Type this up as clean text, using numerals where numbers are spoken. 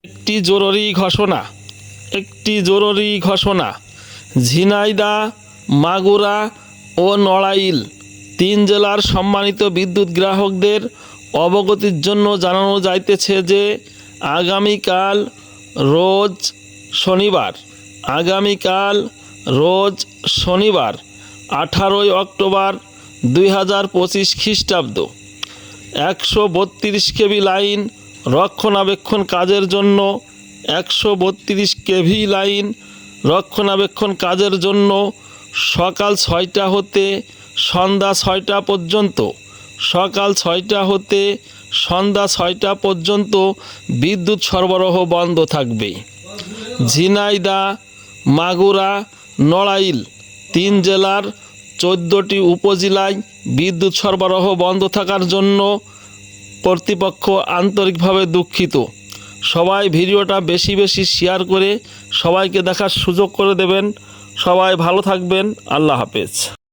একটি জরুরি ঘোষণা ঝিনাইদহ, মাগুরা ও নড়াইল 3 জেলার সম্মানিত বিদ্যুৎ গ্রাহকদের অবগতির জন্য জানানো যাইতেছে যে আগামীকাল রোজ শনিবার 18 অক্টোবর 2025 খ্রিস্টাব্দ 132 কেভি লাইন রক্ষণাবেক্ষণ কাজের জন্য সকাল 6টা হতে সন্ধ্যা 6টা পর্যন্ত বিদ্যুৎ সরবরাহ বন্ধ থাকবে। ঝিনাইদহ, মাগুরা, নড়াইল 3 জেলার 14টি উপজেলায় বিদ্যুৎ সরবরাহ বন্ধ থাকার জন্য কর্তৃপক্ষ আন্তরিকভাবে দুঃখিত। সবাই ভিডিওটা বেশি বেশি শেয়ার করে সবাইকে দেখার সুযোগ করে দেবেন। সবাই ভালো থাকবেন। আল্লাহ হাফেজ।